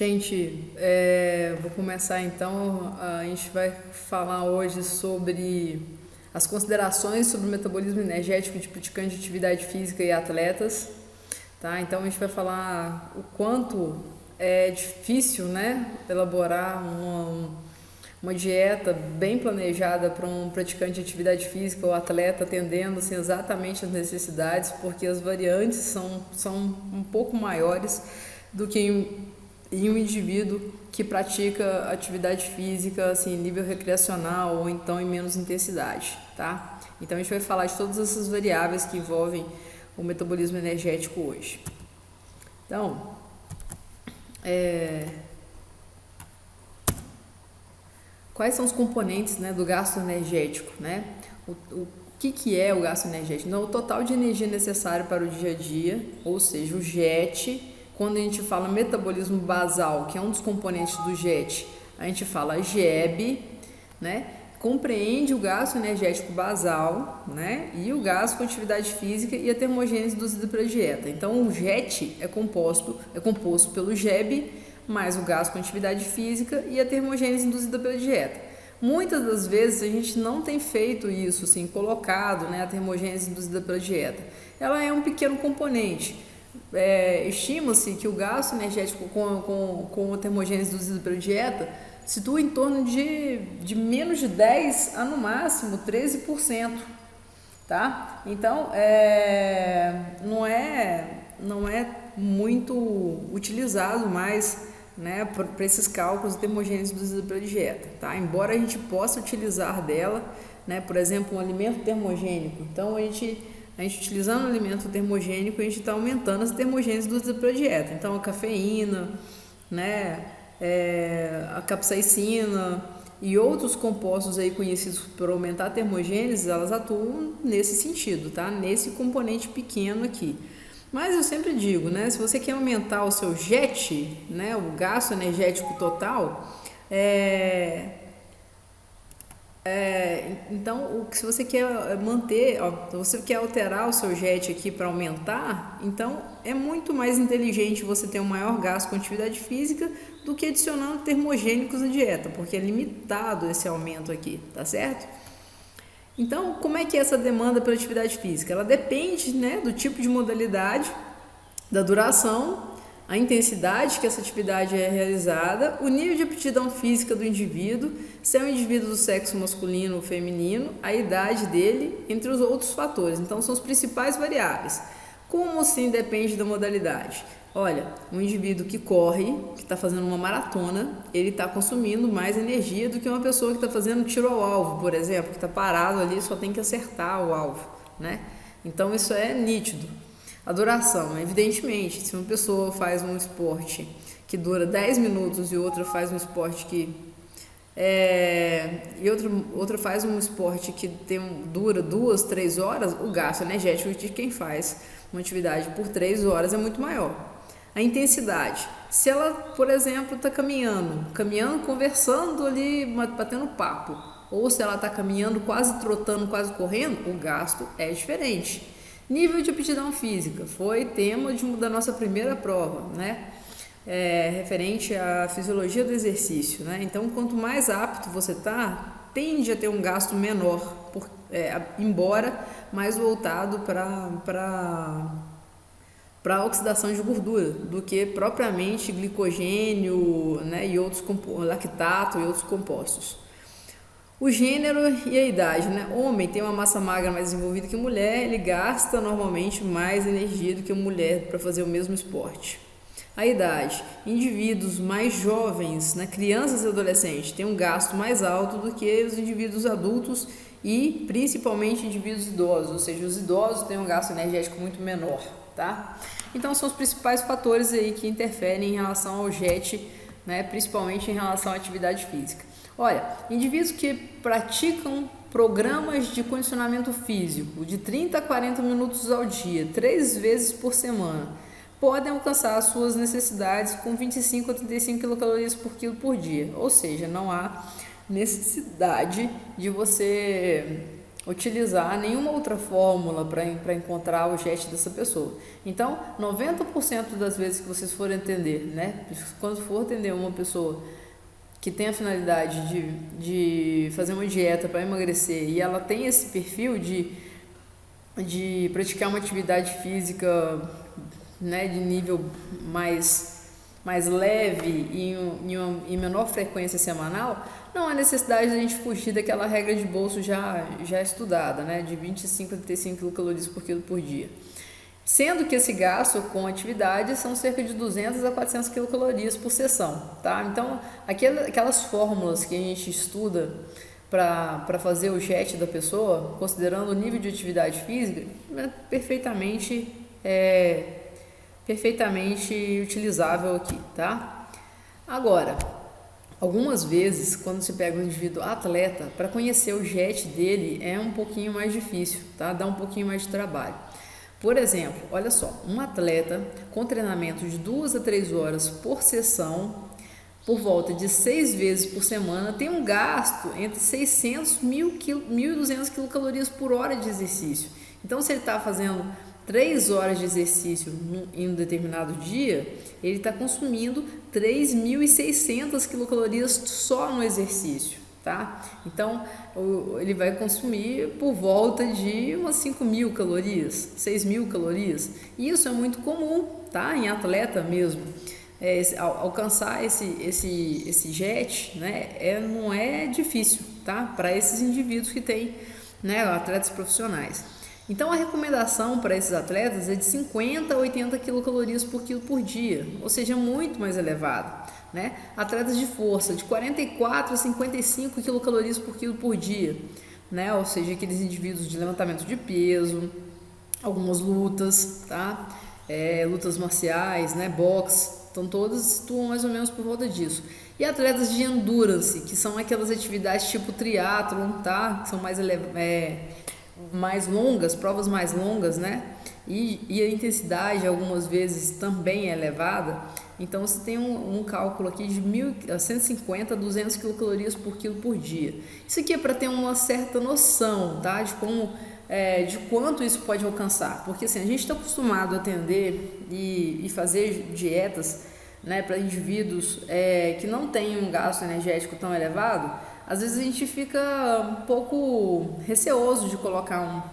Gente, vou começar então. A gente vai falar hoje sobre as considerações sobre o metabolismo energético de praticantes de atividade física e atletas, tá? Então a gente vai falar o quanto é difícil, né, elaborar uma dieta bem planejada para um praticante de atividade física ou atleta, atendendo assim, exatamente as necessidades, porque as variantes são um pouco maiores do que em um indivíduo que pratica atividade física assim, em nível recreacional ou então em menos intensidade, tá? Então a gente vai falar de todas essas variáveis que envolvem o metabolismo energético hoje. Então, quais são os componentes, né, do gasto energético, né? O que é o gasto energético? Não, o total de energia necessário para o dia a dia, ou seja, o JET. Quando a gente fala metabolismo basal, que é um dos componentes do JET, a gente fala GEB, né? Compreende o gasto energético basal, né? E o gasto com atividade física e a termogênese induzida pela dieta. Então, o JET é composto pelo GEB mais o gasto com atividade física e a termogênese induzida pela dieta. Muitas das vezes a gente não tem feito isso, assim, colocado, né, a termogênese induzida pela dieta. Ela é um pequeno componente. Estima-se que o gasto energético com a termogênese induzida pela dieta situa em torno de menos de 10% a no máximo 13%, tá? Então, não é muito utilizado mais, né, para esses cálculos de termogênese induzida pela dieta, tá? Embora a gente possa utilizar dela, né, por exemplo, um alimento termogênico. Então, a gente utilizando o alimento termogênico, a gente está aumentando as termogênese induzida pela dieta. Então, a cafeína, né, a capsaicina e outros compostos aí conhecidos por aumentar a termogênese, elas atuam nesse sentido, tá? Nesse componente pequeno aqui. Mas eu sempre digo, né, se você quer aumentar o seu JET, né, o gasto energético total, então, se você quer manter, se você quer alterar o seu JET aqui para aumentar, então é muito mais inteligente você ter um maior gasto com atividade física do que adicionando termogênicos na dieta, porque é limitado esse aumento aqui, tá certo? Então, como é que é essa demanda pela atividade física? Ela depende, né, do tipo de modalidade, da duração, a intensidade que essa atividade é realizada, o nível de aptidão física do indivíduo, se é um indivíduo do sexo masculino ou feminino, a idade dele, entre os outros fatores. Então, são as principais variáveis. Como assim depende da modalidade? Olha, um indivíduo que corre, que está fazendo uma maratona, ele está consumindo mais energia do que uma pessoa que está fazendo tiro ao alvo, por exemplo, que está parado ali, só tem que acertar o alvo, né? Então, isso é nítido. A duração, evidentemente, se uma pessoa faz um esporte que dura 10 minutos e outra faz um esporte que outra faz um esporte que dura 2, 3 horas, o gasto energético de quem faz uma atividade por 3 horas é muito maior. A intensidade, se ela, por exemplo, está caminhando, conversando ali, batendo papo, ou se ela está caminhando, quase trotando, quase correndo, o gasto é diferente. Nível de aptidão física, foi tema da nossa primeira prova, né? Referente à fisiologia do exercício, né? Então, quanto mais apto você está, tende a ter um gasto menor, embora mais voltado para a oxidação de gordura, do que propriamente glicogênio, né, e outros lactato e outros compostos. O gênero e a idade, né? Homem tem uma massa magra mais desenvolvida que mulher, ele gasta normalmente mais energia do que mulher para fazer o mesmo esporte. A idade, indivíduos mais jovens, né, crianças e adolescentes, têm um gasto mais alto do que os indivíduos adultos e principalmente indivíduos idosos, ou seja, os idosos têm um gasto energético muito menor, tá? Então são os principais fatores aí que interferem em relação ao JET, né, principalmente em relação à atividade física. Olha, indivíduos que praticam programas de condicionamento físico de 30 a 40 minutos ao dia, 3 vezes por semana, podem alcançar as suas necessidades com 25 a 35 quilocalorias por quilo por dia. Ou seja, não há necessidade de você utilizar nenhuma outra fórmula para encontrar o JET dessa pessoa. Então, 90% das vezes que vocês forem atender, né, quando for atender uma pessoa que tem a finalidade de fazer uma dieta para emagrecer e ela tem esse perfil de praticar uma atividade física, né, de nível mais leve e em menor frequência semanal, não há necessidade de a gente fugir daquela regra de bolso já estudada, né, de 25 a 35 quilocalorias por quilo por dia. Sendo que esse gasto com atividade são cerca de 200 a 400 quilocalorias por sessão, tá? Então, aquelas fórmulas que a gente estuda para fazer o JET da pessoa, considerando o nível de atividade física, é perfeitamente utilizável aqui, tá? Agora, algumas vezes, quando se pega um indivíduo atleta, para conhecer o JET dele é um pouquinho mais difícil, tá? Dá um pouquinho mais de trabalho. Por exemplo, olha só, um atleta com treinamento de 2 a 3 horas por sessão, por volta de 6 vezes por semana, tem um gasto entre 600 e 1.200 quilocalorias por hora de exercício. Então, se ele está fazendo 3 horas de exercício em um determinado dia, ele está consumindo 3.600 quilocalorias só no exercício, tá? Então, ele vai consumir por volta de umas 5.000 calorias, 6.000 calorias. E isso é muito comum, tá? Em atleta mesmo. Alcançar esse JET, né, não é difícil, tá? Para esses indivíduos que têm, né, atletas profissionais. Então, a recomendação para esses atletas é de 50 a 80 quilocalorias por quilo por dia, ou seja, muito mais elevado, né? Atletas de força, de 44 a 55 quilocalorias por quilo por dia, né? Ou seja, aqueles indivíduos de levantamento de peso, algumas lutas, tá? Lutas marciais, né? Boxe, então todas situam mais ou menos por volta disso. E atletas de endurance, que são aquelas atividades tipo triatlon, tá? Que são mais longas, provas mais longas, né? E a intensidade algumas vezes também é elevada. Então você tem um cálculo aqui de 150 a 200 quilocalorias por quilo por dia. Isso aqui é para ter uma certa noção, tá? De quanto isso pode alcançar. Porque assim, a gente está acostumado a atender e fazer dietas, né, para indivíduos que não têm um gasto energético tão elevado. Às vezes a gente fica um pouco receoso de colocar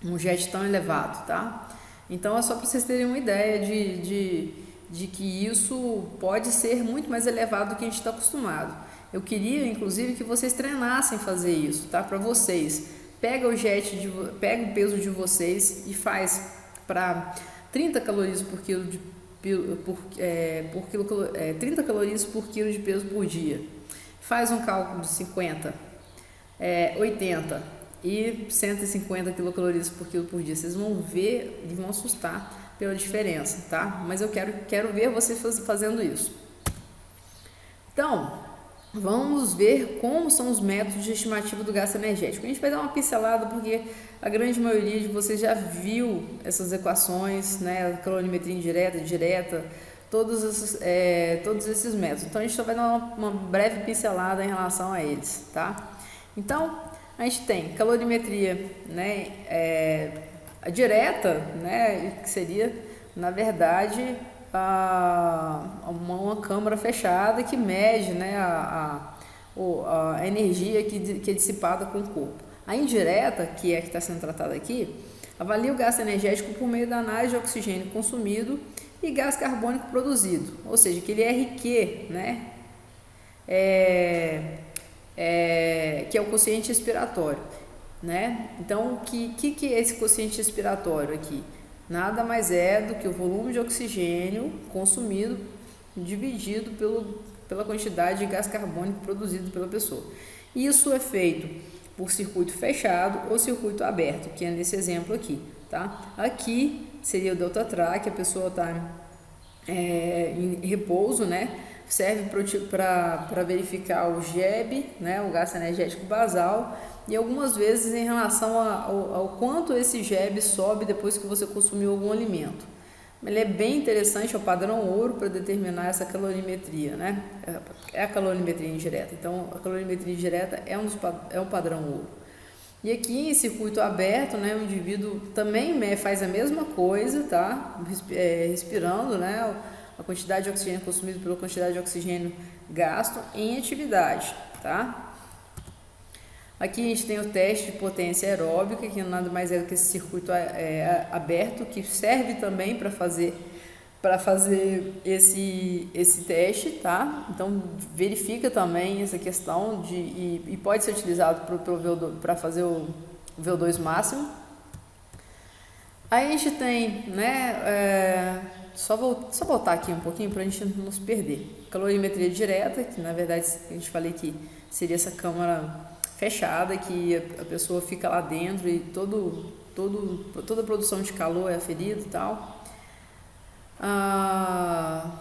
um JET tão elevado, tá? Então é só para vocês terem uma ideia de que isso pode ser muito mais elevado do que a gente está acostumado. Eu queria, inclusive, que vocês treinassem fazer isso, tá? Para vocês. Pega o peso de vocês e faz para 30 calorias por quilo 30 calorias por quilo de peso por dia. Faz um cálculo de 50, 80 e 150 quilocalorias por quilo por dia. Vocês vão ver e vão assustar pela diferença, tá? Mas eu quero ver vocês fazendo isso. Então, vamos ver como são os métodos de estimativa do gasto energético. A gente vai dar uma pincelada porque a grande maioria de vocês já viu essas equações, né? Calorimetria indireta, direta, todos esses métodos. Então, a gente só vai dar uma breve pincelada em relação a eles, tá? Então, a gente tem calorimetria, né, a direta, né, que seria, na verdade, uma câmara fechada que mede, né, a energia que é dissipada com o corpo. A indireta, que é a que está sendo tratada aqui, avalia o gasto energético por meio da análise de oxigênio consumido e gás carbônico produzido, ou seja, aquele RQ, né, que é o quociente expiratório, né? Então, o que é esse quociente expiratório aqui? Nada mais é do que o volume de oxigênio consumido dividido pela quantidade de gás carbônico produzido pela pessoa. Isso é feito por circuito fechado ou circuito aberto, que é nesse exemplo aqui, tá? Aqui seria o delta-track, a pessoa está em repouso, né? Serve para verificar o GEB, né, o gasto energético basal, e algumas vezes em relação ao quanto esse GEB sobe depois que você consumiu algum alimento. Ele é bem interessante, é o padrão ouro para determinar essa calorimetria, né? É a calorimetria indireta. Então, a calorimetria indireta é um padrão ouro. E aqui em circuito aberto, né, o indivíduo também faz a mesma coisa, tá? Respirando, né, a quantidade de oxigênio consumido pela quantidade de oxigênio gasto em atividade, tá? Aqui a gente tem o teste de potência aeróbica, que nada mais é do que esse circuito aberto, que serve também para fazer esse teste, tá? Então verifica também essa questão e pode ser utilizado para fazer o VO2 máximo. Aí a gente tem, né, só voltar aqui um pouquinho para a gente não se perder. Calorimetria direta, que na verdade a gente falei que seria essa câmara fechada, que a pessoa fica lá dentro e toda a produção de calor é aferida e tal. A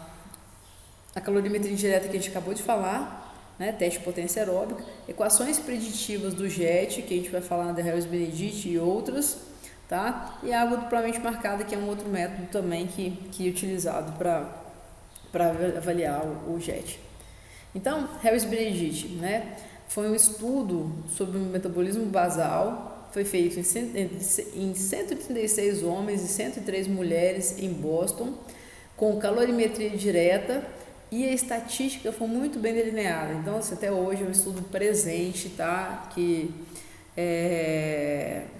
calorimetria indireta que a gente acabou de falar, né, teste de potência aeróbica, equações preditivas do JET, que a gente vai falar da Harris-Benedict e outras, tá? E a água duplamente marcada, que é um outro método também que é utilizado para avaliar o JET. Então, Harris-Benedict, né, foi um estudo sobre o metabolismo basal, foi feito em 136 homens e 103 mulheres em Boston, com calorimetria direta, e a estatística foi muito bem delineada. Então, até hoje é um estudo presente, tá? Que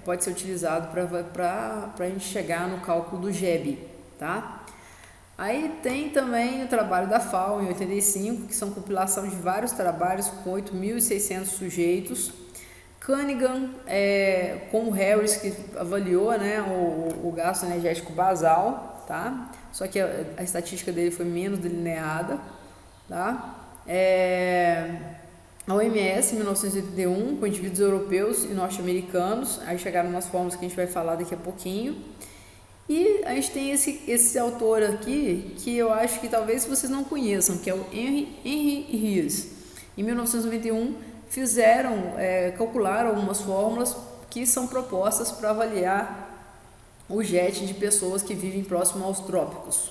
pode ser utilizado para a gente chegar no cálculo do GEB, tá? Aí tem também o trabalho da FAO em 85, que são compilação de vários trabalhos com 8.600 sujeitos. Cunningham, com o Harris, que avaliou, né, o gasto energético basal, tá? Só que a estatística dele foi menos delineada, tá? A OMS, em 1981, com indivíduos europeus e norte-americanos, aí chegaram umas fórmulas que a gente vai falar daqui a pouquinho. E a gente tem esse autor aqui, que eu acho que talvez vocês não conheçam, que é o Henry Rios. Em 1991, calcularam algumas fórmulas que são propostas para avaliar o JET de pessoas que vivem próximo aos trópicos.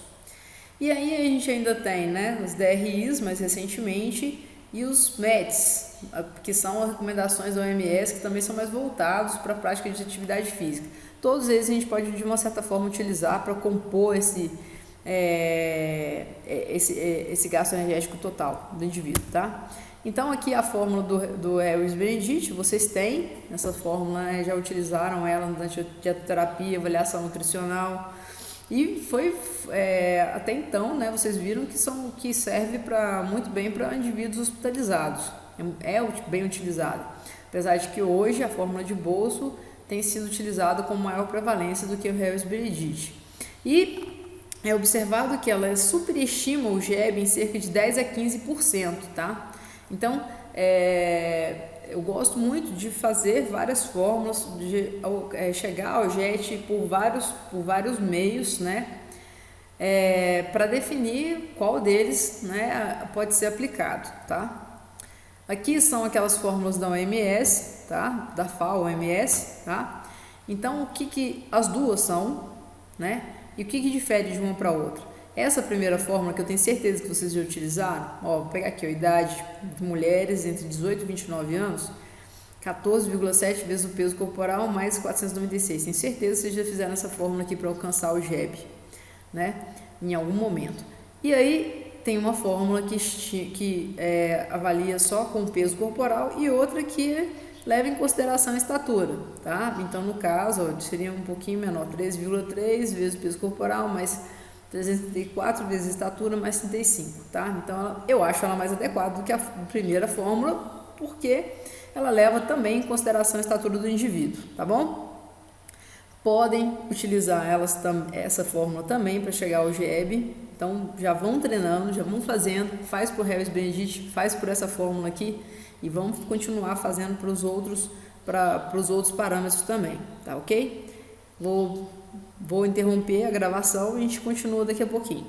E aí a gente ainda tem, né, os DRIs, mais recentemente, e os METs, que são as recomendações da OMS, que também são mais voltados para a prática de atividade física. Todos eles a gente pode, de uma certa forma, utilizar para compor esse gasto energético total do indivíduo, tá? Então, aqui a fórmula do Harris-Benedict, vocês têm essa fórmula, né, já utilizaram ela na dietoterapia, avaliação nutricional, e foi, até então, né, vocês viram que serve muito bem para indivíduos hospitalizados, é bem utilizado, apesar de que hoje a fórmula de bolso tem sido utilizada com maior prevalência do que o Harris-Benedict. E é observado que ela superestima o GEB em cerca de 10 a 15%, tá? Então, eu gosto muito de fazer várias fórmulas, de chegar ao JET por vários meios, né? Para definir qual deles, né, pode ser aplicado, tá? Aqui são aquelas fórmulas da OMS, tá? Da FAO, OMS, tá? Então, o que as duas são, né? E o que difere de uma para outra? Essa primeira fórmula, que eu tenho certeza que vocês já utilizaram, ó, vou pegar aqui a idade de mulheres entre 18 e 29 anos, 14,7 vezes o peso corporal mais 496. Tenho certeza que vocês já fizeram essa fórmula aqui para alcançar o GEB, né? Em algum momento. E aí tem uma fórmula que avalia só com o peso corporal e outra que leva em consideração a estatura, tá? Então, no caso, ó, seria um pouquinho menor, 3,3 vezes o peso corporal mais 334 vezes a estatura mais 35, tá? Então, eu acho ela mais adequada do que a primeira fórmula, porque ela leva também em consideração a estatura do indivíduo, tá bom? Podem utilizar essa fórmula também para chegar ao GEB, então já vão treinando, já vão fazendo, faz por Harris-Benedict, faz por essa fórmula aqui e vamos continuar fazendo para os outros parâmetros também, tá ok? Vou interromper a gravação e a gente continua daqui a pouquinho.